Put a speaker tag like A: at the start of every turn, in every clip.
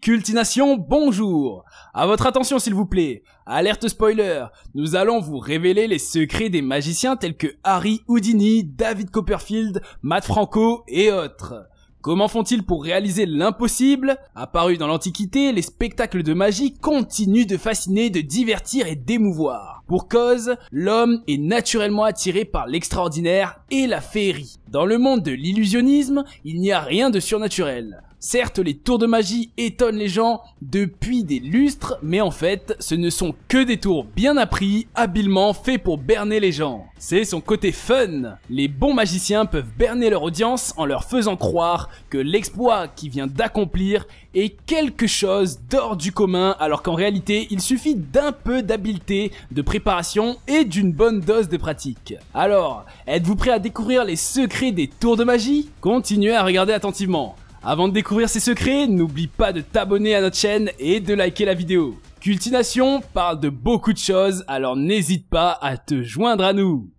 A: Cultination, bonjour. À votre attention s'il vous plaît. Alerte spoiler, nous allons vous révéler les secrets des magiciens tels que Harry Houdini, David Copperfield, Matt Franco et autres. Comment font-ils pour réaliser l'impossible? Apparus dans l'Antiquité, les spectacles de magie continuent de fasciner, de divertir et d'émouvoir. Pour cause, l'homme est naturellement attiré par l'extraordinaire et la féerie. Dans le monde de l'illusionnisme, il n'y a rien de surnaturel. Certes, les tours de magie étonnent les gens depuis des lustres, mais en fait, ce ne sont que des tours bien appris, habilement faits pour berner les gens. C'est son côté fun. Les bons magiciens peuvent berner leur audience en leur faisant croire que l'exploit qu'ils viennent d'accomplir est quelque chose d'hors du commun, alors qu'en réalité, il suffit d'un peu d'habileté, de préparation et d'une bonne dose de pratique. Alors, êtes-vous prêt à découvrir les secrets des tours de magie? Continuez à regarder attentivement. Avant de découvrir ces secrets, n'oublie pas de t'abonner à notre chaîne et de liker la vidéo. Cultination parle de beaucoup de choses, alors n'hésite pas à te joindre à nous.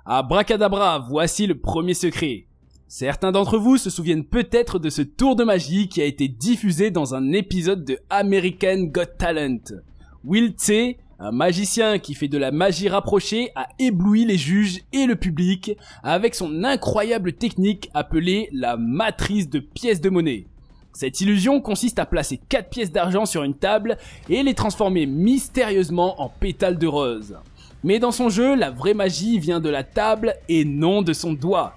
A: Abracadabra, voici le premier secret. Certains d'entre vous se souviennent peut-être de ce tour de magie qui a été diffusé dans un épisode de American Got Talent. Will Tse, un magicien qui fait de la magie rapprochée, a ébloui les juges et le public avec son incroyable technique appelée la matrice de pièces de monnaie. Cette illusion consiste à placer 4 pièces d'argent sur une table et les transformer mystérieusement en pétales de rose. Mais dans son jeu, la vraie magie vient de la table et non de son doigt.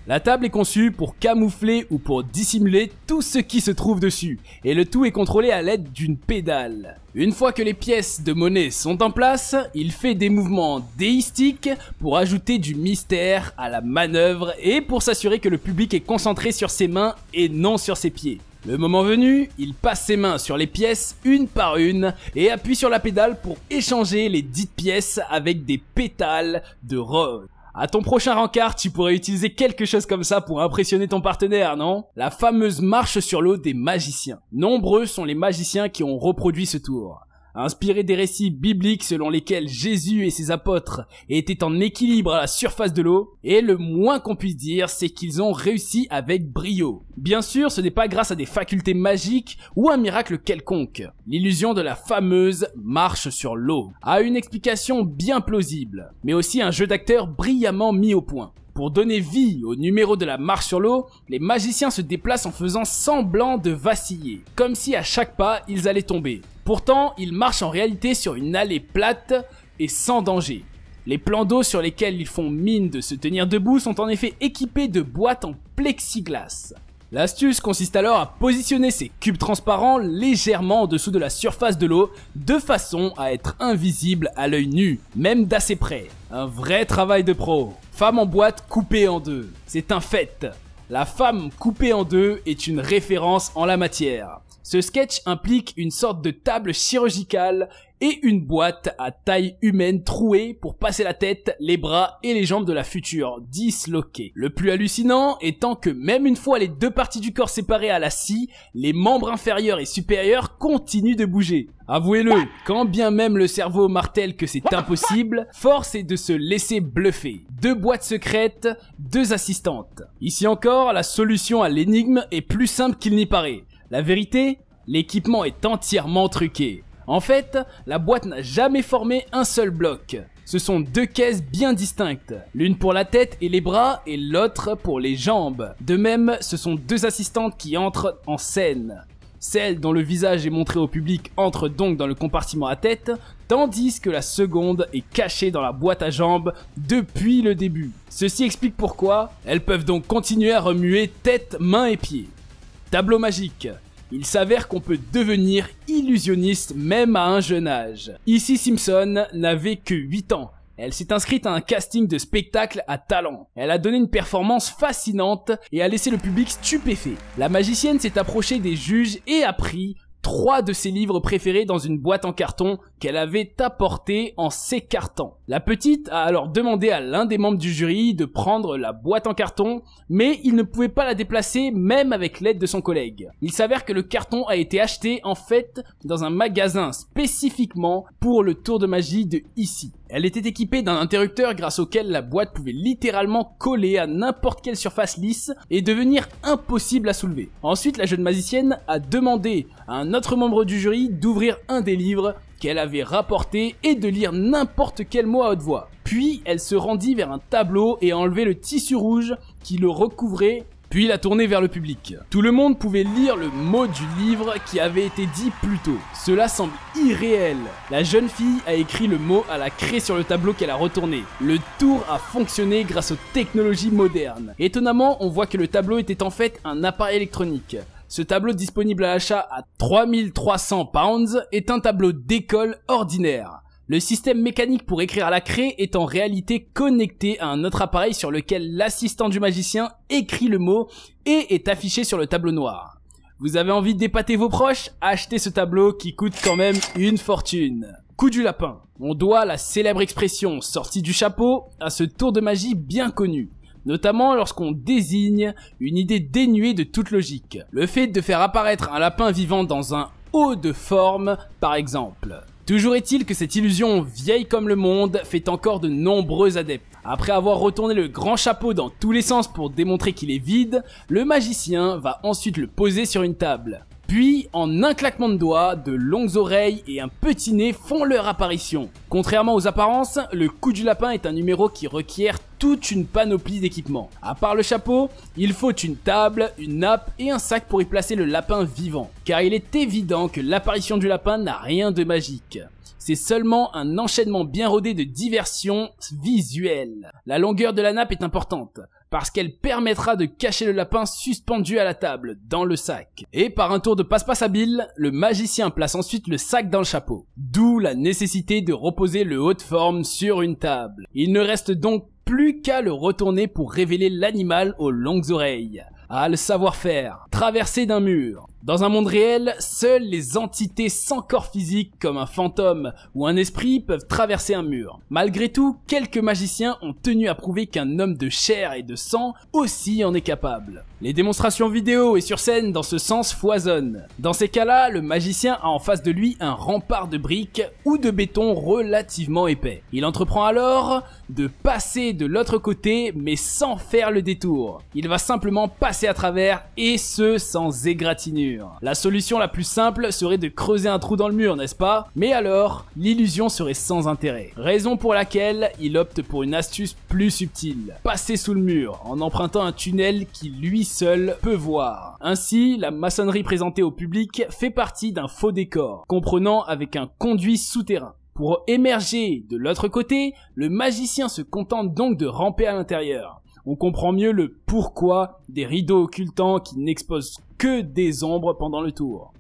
A: La table est conçue pour camoufler ou pour dissimuler tout ce qui se trouve dessus, et le tout est contrôlé à l'aide d'une pédale. Une fois que les pièces de monnaie sont en place, il fait des mouvements déistiques pour ajouter du mystère à la manœuvre et pour s'assurer que le public est concentré sur ses mains et non sur ses pieds. Le moment venu, il passe ses mains sur les pièces une par une et appuie sur la pédale pour échanger les dites pièces avec des pétales de rose. À ton prochain rencard, tu pourrais utiliser quelque chose comme ça pour impressionner ton partenaire, non? La fameuse marche sur l'eau des magiciens. Nombreux sont les magiciens qui ont reproduit ce tour. Inspiré des récits bibliques selon lesquels Jésus et ses apôtres étaient en équilibre à la surface de l'eau, et le moins qu'on puisse dire, c'est qu'ils ont réussi avec brio. Bien sûr, ce n'est pas grâce à des facultés magiques ou un miracle quelconque. L'illusion de la fameuse marche sur l'eau a une explication bien plausible, mais aussi un jeu d'acteurs brillamment mis au point. Pour donner vie au numéro de la marche sur l'eau, les magiciens se déplacent en faisant semblant de vaciller, comme si à chaque pas ils allaient tomber. Pourtant, ils marchent en réalité sur une allée plate et sans danger. Les plans d'eau sur lesquels ils font mine de se tenir debout sont en effet équipés de boîtes en plexiglas. L'astuce consiste alors à positionner ces cubes transparents légèrement en dessous de la surface de l'eau, de façon à être invisible à l'œil nu, même d'assez près. Un vrai travail de pro. Femme en boîte coupée en deux. C'est un fait. La femme coupée en deux est une référence en la matière. Ce sketch implique une sorte de table chirurgicale et une boîte à taille humaine trouée pour passer la tête, les bras et les jambes de la future disloquée. Le plus hallucinant étant que même une fois les deux parties du corps séparées à la scie, les membres inférieurs et supérieurs continuent de bouger. Avouez-le, quand bien même le cerveau martèle que c'est impossible, force est de se laisser bluffer. 2 boîtes secrètes, 2 assistantes. Ici encore, la solution à l'énigme est plus simple qu'il n'y paraît. La vérité, l'équipement est entièrement truqué. En fait, la boîte n'a jamais formé un seul bloc. Ce sont 2 caisses bien distinctes, l'une pour la tête et les bras et l'autre pour les jambes. De même, ce sont 2 assistantes qui entrent en scène. Celle dont le visage est montré au public entre donc dans le compartiment à tête, tandis que la seconde est cachée dans la boîte à jambes depuis le début. Ceci explique pourquoi elles peuvent donc continuer à remuer tête, mains et pieds. Tableau magique. Il s'avère qu'on peut devenir illusionniste même à un jeune âge. Ici Simpson n'avait que 8 ans. Elle s'est inscrite à un casting de spectacle à talent. Elle a donné une performance fascinante et a laissé le public stupéfait. La magicienne s'est approchée des juges et a pris 3 de ses livres préférés dans une boîte en carton qu'elle avait apportée en s'écartant. La petite a alors demandé à l'un des membres du jury de prendre la boîte en carton, mais il ne pouvait pas la déplacer même avec l'aide de son collègue. Il s'avère que le carton a été acheté en fait dans un magasin spécifiquement pour le tour de magie de ici. Elle était équipée d'un interrupteur grâce auquel la boîte pouvait littéralement coller à n'importe quelle surface lisse et devenir impossible à soulever. Ensuite, la jeune magicienne a demandé à un autre membre du jury d'ouvrir un des livres qu'elle avait rapporté et de lire n'importe quel mot à haute voix. Puis, elle se rendit vers un tableau et a enlevé le tissu rouge qui le recouvrait, puis l'a tourné vers le public. Tout le monde pouvait lire le mot du livre qui avait été dit plus tôt. Cela semble irréel. La jeune fille a écrit le mot à la craie sur le tableau qu'elle a retourné. Le tour a fonctionné grâce aux technologies modernes. Étonnamment, on voit que le tableau était en fait un appareil électronique. Ce tableau disponible à l'achat à 3300 pounds est un tableau d'école ordinaire. Le système mécanique pour écrire à la craie est en réalité connecté à un autre appareil sur lequel l'assistant du magicien écrit le mot et est affiché sur le tableau noir. Vous avez envie d'épater vos proches? Achetez ce tableau qui coûte quand même une fortune. Coup du lapin. On doit la célèbre expression sortie du chapeau à ce tour de magie bien connu. Notamment lorsqu'on désigne une idée dénuée de toute logique. Le fait de faire apparaître un lapin vivant dans un haut de forme, par exemple. Toujours est-il que cette illusion vieille comme le monde fait encore de nombreux adeptes. Après avoir retourné le grand chapeau dans tous les sens pour démontrer qu'il est vide, le magicien va ensuite le poser sur une table. Puis, en un claquement de doigts, de longues oreilles et un petit nez font leur apparition. Contrairement aux apparences, le coup du lapin est un numéro qui requiert toute une panoplie d'équipements. À part le chapeau, il faut une table, une nappe et un sac pour y placer le lapin vivant. Car il est évident que l'apparition du lapin n'a rien de magique. C'est seulement un enchaînement bien rodé de diversions visuelles. La longueur de la nappe est importante, parce qu'elle permettra de cacher le lapin suspendu à la table, dans le sac. Et par un tour de passe-passe habile, le magicien place ensuite le sac dans le chapeau. D'où la nécessité de reposer le haut de forme sur une table. Il ne reste donc plus qu'à le retourner pour révéler l'animal aux longues oreilles. Ah, le savoir-faire. Traverser d'un mur. Dans un monde réel, seules les entités sans corps physique comme un fantôme ou un esprit peuvent traverser un mur. Malgré tout, quelques magiciens ont tenu à prouver qu'un homme de chair et de sang aussi en est capable. Les démonstrations vidéo et sur scène dans ce sens foisonnent. Dans ces cas-là, le magicien a en face de lui un rempart de briques ou de béton relativement épais. Il entreprend alors de passer de l'autre côté mais sans faire le détour. Il va simplement passer à travers et ce sans égratignure. La solution la plus simple serait de creuser un trou dans le mur, n'est-ce pas? Mais alors, l'illusion serait sans intérêt. Raison pour laquelle il opte pour une astuce plus subtile. Passer sous le mur, en empruntant un tunnel qui lui seul peut voir. Ainsi, la maçonnerie présentée au public fait partie d'un faux décor, comprenant avec un conduit souterrain. Pour émerger de l'autre côté, le magicien se contente donc de ramper à l'intérieur. On comprend mieux le pourquoi des rideaux occultants qui n'exposent que des ombres pendant le tour.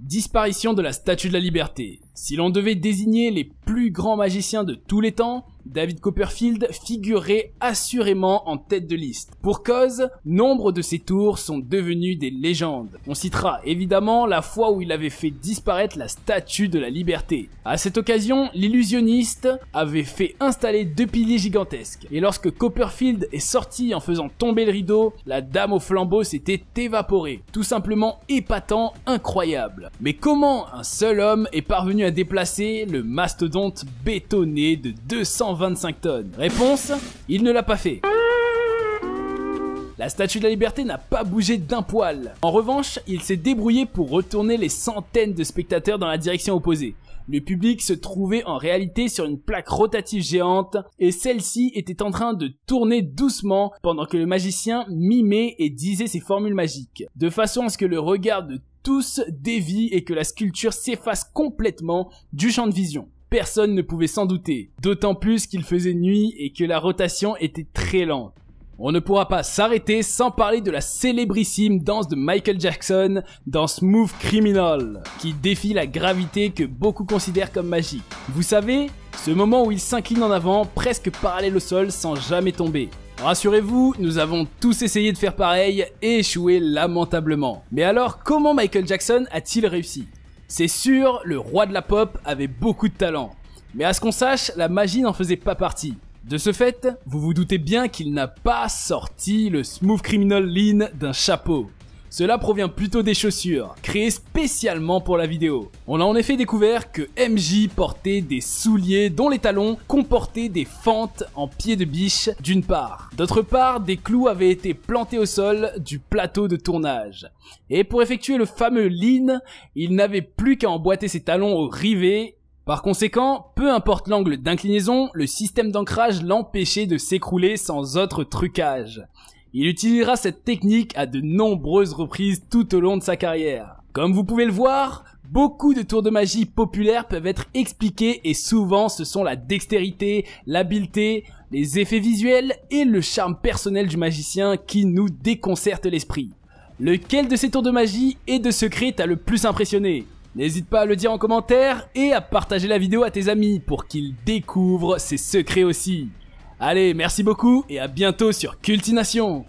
A: Disparition de la Statue de la Liberté. Si l'on devait désigner les plus grands magiciens de tous les temps, David Copperfield figurerait assurément en tête de liste. Pour cause, nombre de ses tours sont devenus des légendes. On citera évidemment la fois où il avait fait disparaître la Statue de la Liberté. À cette occasion, l'illusionniste avait fait installer 2 piliers gigantesques. Et lorsque Copperfield est sorti en faisant tomber le rideau, la dame au flambeau s'était évaporée. Tout simplement épatant, incroyable. Mais comment un seul homme est parvenu à déplacer le mastodonte bétonné de 225 tonnes? Réponse, il ne l'a pas fait. La Statue de la Liberté n'a pas bougé d'un poil. En revanche, il s'est débrouillé pour retourner les centaines de spectateurs dans la direction opposée. Le public se trouvait en réalité sur une plaque rotative géante et celle-ci était en train de tourner doucement pendant que le magicien mimait et disait ses formules magiques, de façon à ce que le regard de tous dévie et que la sculpture s'efface complètement du champ de vision. Personne ne pouvait s'en douter, d'autant plus qu'il faisait nuit et que la rotation était très lente. On ne pourra pas s'arrêter sans parler de la célébrissime danse de Michael Jackson dans Smooth Criminal, qui défie la gravité que beaucoup considèrent comme magique. Vous savez, ce moment où il s'incline en avant, presque parallèle au sol sans jamais tomber. Rassurez-vous, nous avons tous essayé de faire pareil et échoué lamentablement. Mais alors, comment Michael Jackson a-t-il réussi? C'est sûr, le roi de la pop avait beaucoup de talent. Mais à ce qu'on sache, la magie n'en faisait pas partie. De ce fait, vous vous doutez bien qu'il n'a pas sorti le Smooth Criminal Lean d'un chapeau. Cela provient plutôt des chaussures, créées spécialement pour la vidéo. On a en effet découvert que MJ portait des souliers dont les talons comportaient des fentes en pied de biche d'une part. D'autre part, des clous avaient été plantés au sol du plateau de tournage. Et pour effectuer le fameux lean, il n'avait plus qu'à emboîter ses talons au rivet. Par conséquent, peu importe l'angle d'inclinaison, le système d'ancrage l'empêchait de s'écrouler sans autre trucage. Il utilisera cette technique à de nombreuses reprises tout au long de sa carrière. Comme vous pouvez le voir, beaucoup de tours de magie populaires peuvent être expliqués et souvent ce sont la dextérité, l'habileté, les effets visuels et le charme personnel du magicien qui nous déconcertent l'esprit. Lequel de ces tours de magie et de secrets t'a le plus impressionné ? N'hésite pas à le dire en commentaire et à partager la vidéo à tes amis pour qu'ils découvrent ces secrets aussi. Allez, merci beaucoup et à bientôt sur Cultination.